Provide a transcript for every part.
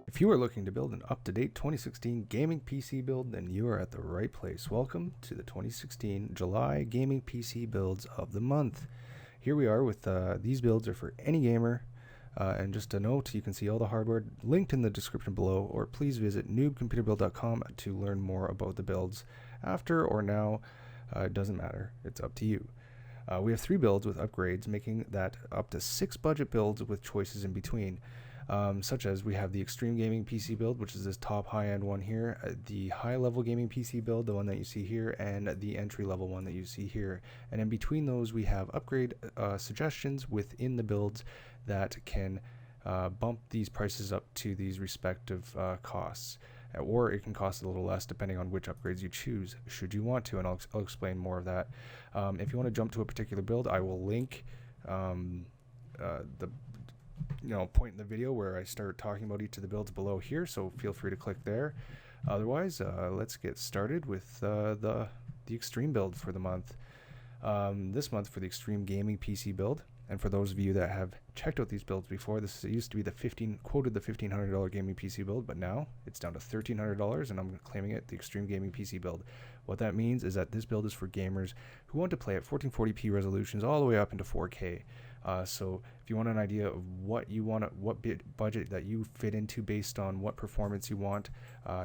If you are looking to build an up-to-date 2016 gaming PC build, then you are at the right place. Welcome to the 2016 July Gaming PC Builds of the Month. Here we are with these builds are for any gamer. And just a note, you can see all the hardware linked in the description below, or please visit noobcomputerbuild.com to learn more about the builds after or now. It doesn't matter. It's up to you. We have 3 builds with upgrades, making that up to 6 budget builds with choices in between. Such as we have the Extreme Gaming PC build, which is this top high-end one here, the high-level gaming PC build, the one that you see here, and the entry-level one that you see here. And in between those, we have upgrade suggestions within the builds that can bump these prices up to these respective costs. Or it can cost a little less depending on which upgrades you choose, should you want to, and I'll explain more of that. If you want to jump to a particular build, I will link the point in the video where I start talking about each of the builds below here, so feel free to click there. Otherwise, let's get started with the Extreme build for the month. This month for the Extreme Gaming PC build, and for those of you that have checked out these builds before, this used to be the $1,500 gaming PC build, but now it's down to $1,300, and I'm claiming it the Extreme Gaming PC build. What that means is that this build is for gamers who want to play at 1440p resolutions all the way up into 4K. So if you want an idea of what you want, what budget that you fit into based on what performance you want,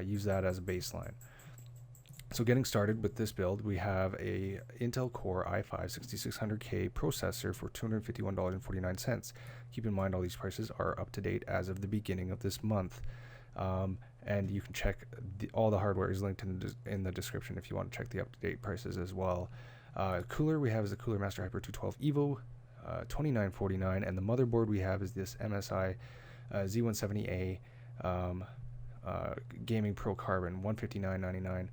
use that as a baseline. So getting started with this build, we have a Intel Core i5-6600K processor for $251.49. Keep in mind all these prices are up to date as of the beginning of this month. And you can check all the hardware is linked in the description if you want to check the up-to-date prices as well. Cooler we have is the Cooler Master Hyper 212 Evo, $29.49, and the motherboard we have is this MSI Z170A Gaming Pro Carbon, $159.99.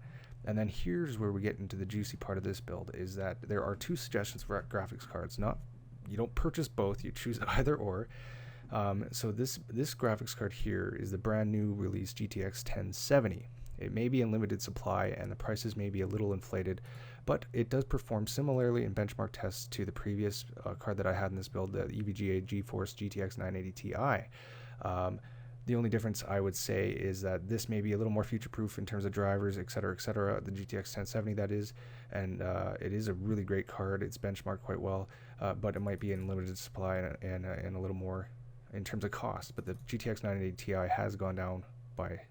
And then here's where we get into the juicy part of this build, is that there are 2 suggestions for graphics cards. You don't purchase both, you choose either or. So this graphics card here is the brand new release GTX 1070. It may be in limited supply and the prices may be a little inflated, but it does perform similarly in benchmark tests to the previous card that I had in this build, the EVGA GeForce GTX 980 Ti. The only difference I would say is that this may be a little more future-proof in terms of drivers, etc., the GTX 1070 that is, and it is a really great card. It's benchmarked quite well, but it might be in limited supply and a little more in terms of cost. But the GTX 980 Ti has gone down by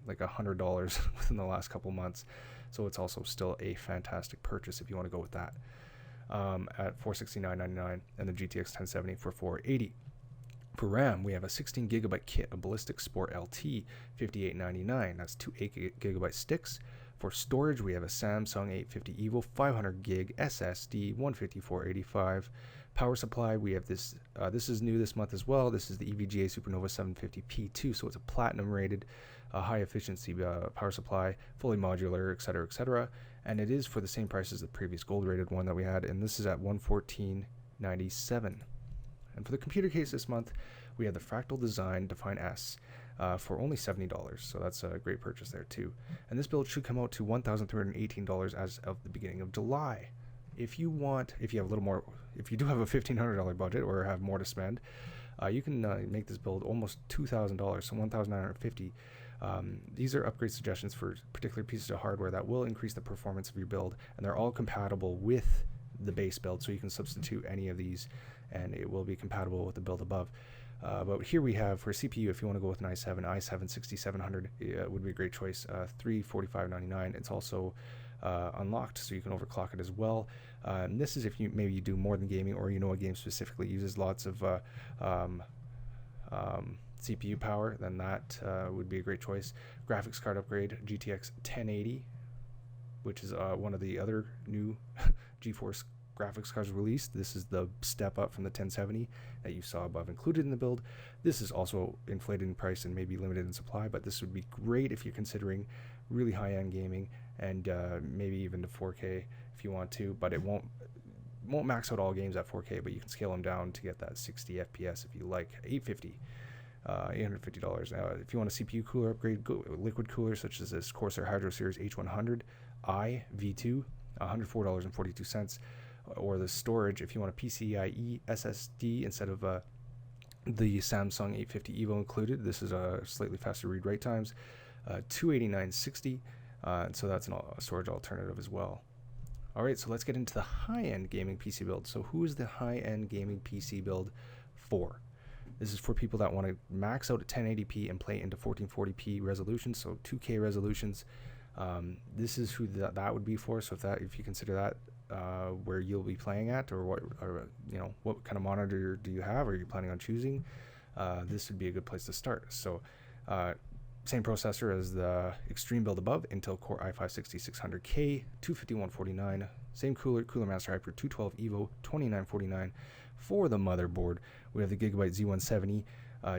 like $100 within the last couple months, so it's also still a fantastic purchase if you want to go with that at $469.99, and the GTX 1070 for $480. For RAM, we have a 16GB kit, a Ballistic Sport LT, $58.99. That's 2 8GB sticks. For storage, we have a Samsung 850 EVO 500GB SSD, $154.85. Power supply, we have this. This is new this month as well. This is the EVGA Supernova 750P2, so it's a platinum rated, high efficiency power supply, fully modular, etc., and it is for the same price as the previous gold rated one that we had, and this is at $114.97. And for the computer case this month, we have the Fractal Design Define S for only $70, so that's a great purchase there too. And this build should come out to $1,318 as of the beginning of July. If you do have a $1,500 budget or have more to spend, you can make this build almost $2,000, so $1,950. These are upgrade suggestions for particular pieces of hardware that will increase the performance of your build, and they're all compatible with the base build, so you can substitute any of these and it will be compatible with the build above. But here we have for CPU, if you want to go with an i7 6700 would be a great choice, $345.99. It's also unlocked, so you can overclock it as well. And this is if you do more than gaming, or a game specifically uses lots of CPU power, then that would be a great choice. Graphics card upgrade, GTX 1080, which is one of the other new GeForce graphics cards released. This is the step up from the 1070 that you saw above included in the build. This is also inflated in price and maybe limited in supply, but this would be great if you're considering really high-end gaming and maybe even to 4K if you want to, but it won't max out all games at 4K, but you can scale them down to get that 60 FPS if you like. $850. Now, if you want a CPU cooler upgrade, go liquid coolers such as this Corsair Hydro Series H100 i V2, $104.42. Or the storage, if you want a PCIe SSD instead of a The Samsung 850 EVO included. This is a slightly faster read-write times, 289.60, so that's a storage alternative as well. All right, so let's get into the high-end gaming PC build. So who is the high-end gaming PC build for? This is for people that want to max out at 1080p and play into 1440p resolutions, so 2K resolutions. This is who that would be for. So if you consider that where you'll be playing at, or what kind of monitor do you have, or are you planning on choosing, this would be a good place to start. So same processor as the extreme build above, Intel Core i5-6600K, 25149. Same Cooler Master Hyper 212 Evo, 2949. For the motherboard, we have the Gigabyte Z170,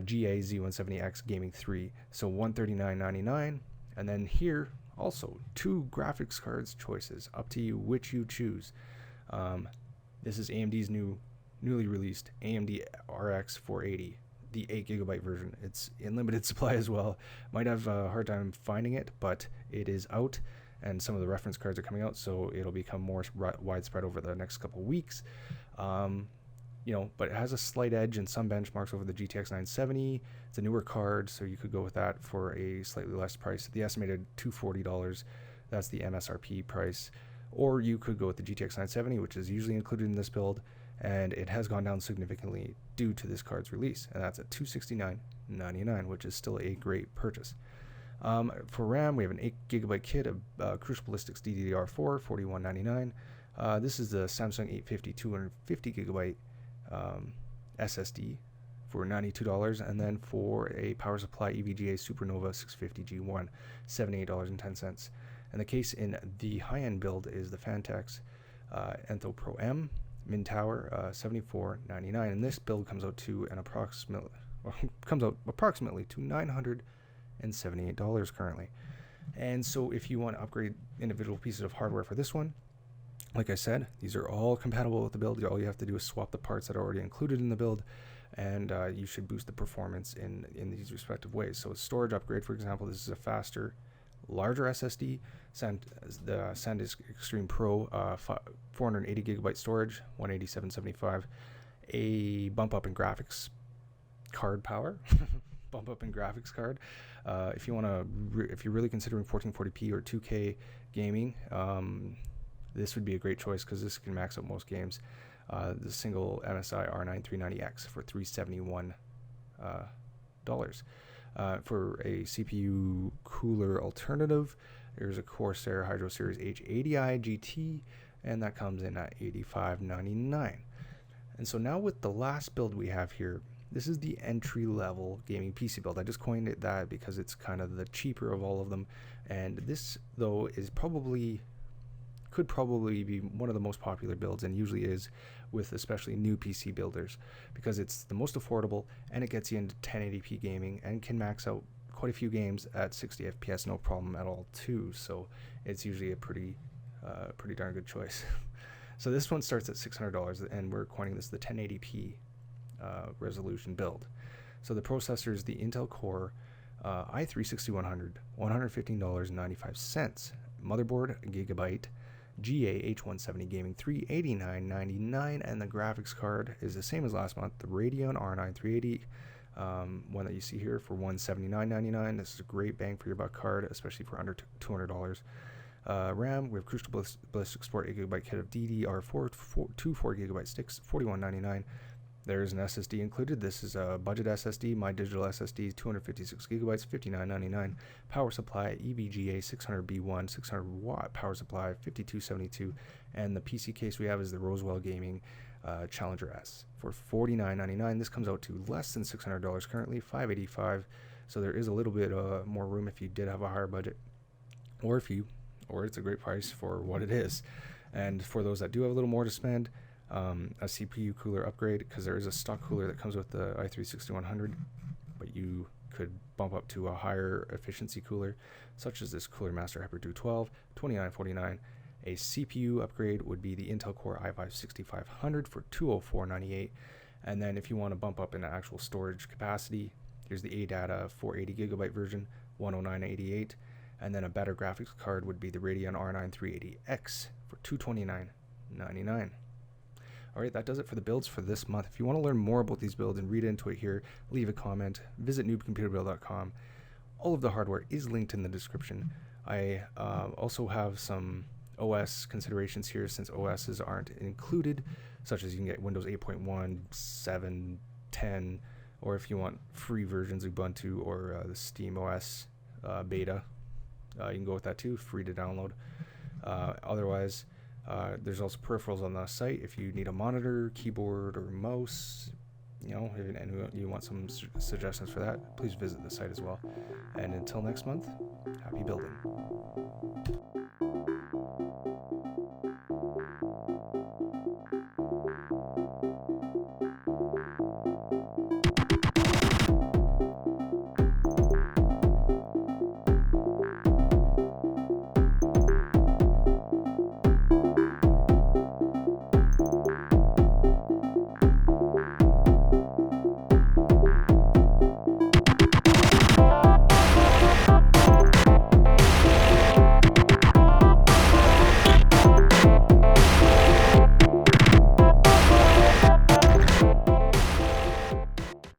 GA Z170X Gaming 3, so $139.99. And then here also 2 graphics cards choices, up to you which you choose. This is AMD's newly released AMD RX 480, the 8GB version. It's in limited supply as well. Might have a hard time finding it, but it is out, and some of the reference cards are coming out, so it'll become more widespread over the next couple weeks. But it has a slight edge and some benchmarks over the GTX 970. It's a newer card, so you could go with that for a slightly less price. The estimated $240, that's the MSRP price. Or you could go with the GTX 970, which is usually included in this build, and it has gone down significantly due to this card's release, and that's at $269.99, which is still a great purchase. For RAM, we have an 8GB kit of Crucial Ballistics DDR4, $41.99. This is the Samsung 850 250GB SSD for $92, and then for a power supply EVGA Supernova 650G1, $78.10. And the case in the high-end build is the Fantex Enthel Pro M Min Tower, $74.99, and this build comes out to approximately to $978 currently. And so if you want to upgrade individual pieces of hardware for this one, like I said, these are all compatible with the build. All you have to do is swap the parts that are already included in the build, and you should boost the performance in these respective ways. So a storage upgrade, for example, this is a faster, larger SSD, the SanDisk Extreme Pro, 480GB storage, $187.75. A bump up in graphics card power, if you're really considering 1440p or 2K gaming, this would be a great choice because this can max out most games. The single MSI R9 390X for $371. For a CPU cooler alternative, there's a Corsair Hydro Series H80i GT, and that comes in at $85.99. And so now with the last build we have here, this is the entry-level gaming PC build. I just coined it that because it's kind of the cheaper of all of them, and this though could probably be one of the most popular builds, and usually is with especially new PC builders, because it's the most affordable and it gets you into 1080p gaming and can max out quite a few games at 60 FPS no problem at all too. So it's usually a pretty darn good choice. So this one starts at $600, and we're coining this the 1080p resolution build. So the processor is the Intel Core i3-6100, $115.95. Motherboard, Gigabyte GA H170 Gaming 3, $89.99, and the graphics card is the same as last month, the Radeon R9 380, one that you see here for $179.99. This is a great bang for your buck card, especially for under $200. RAM, we have Crucial Ballistics Sport 8GB kit of DDR4, 2 4GB sticks, $41.99. There's an SSD included. This is a budget SSD, my digital SSD, 256GB, $59.99. Power supply, EVGA 600B1, 600 watt power supply, $52.72. And the PC case we have is the Rosewell Gaming Challenger S for $49.99. This comes out to less than $600 currently, $585. So there is a little bit more room if you did have a higher budget, or it's a great price for what it is. And for those that do have a little more to spend, a CPU cooler upgrade, because there is a stock cooler that comes with the i3-6100, but you could bump up to a higher efficiency cooler, such as this Cooler Master Hyper 212, $29.49. A CPU upgrade would be the Intel Core i5-6500 for $204.98. And then if you want to bump up in actual storage capacity, here's the ADATA 480GB version, $109.88. And then a better graphics card would be the Radeon R9 380X for $229.99. All right, that does it for the builds for this month. If you want to learn more about these builds and read into it here, leave a comment. Visit noobcomputerbuild.com. All of the hardware is linked in the description. I also have some OS considerations here since OSs aren't included, such as you can get Windows 8.1, 7, 10, or if you want free versions of Ubuntu or the Steam OS beta, you can go with that too, free to download. Otherwise, there's also peripherals on the site if you need a monitor, keyboard, or mouse, and you want some suggestions for that, please visit the site as well. And until next month, happy building.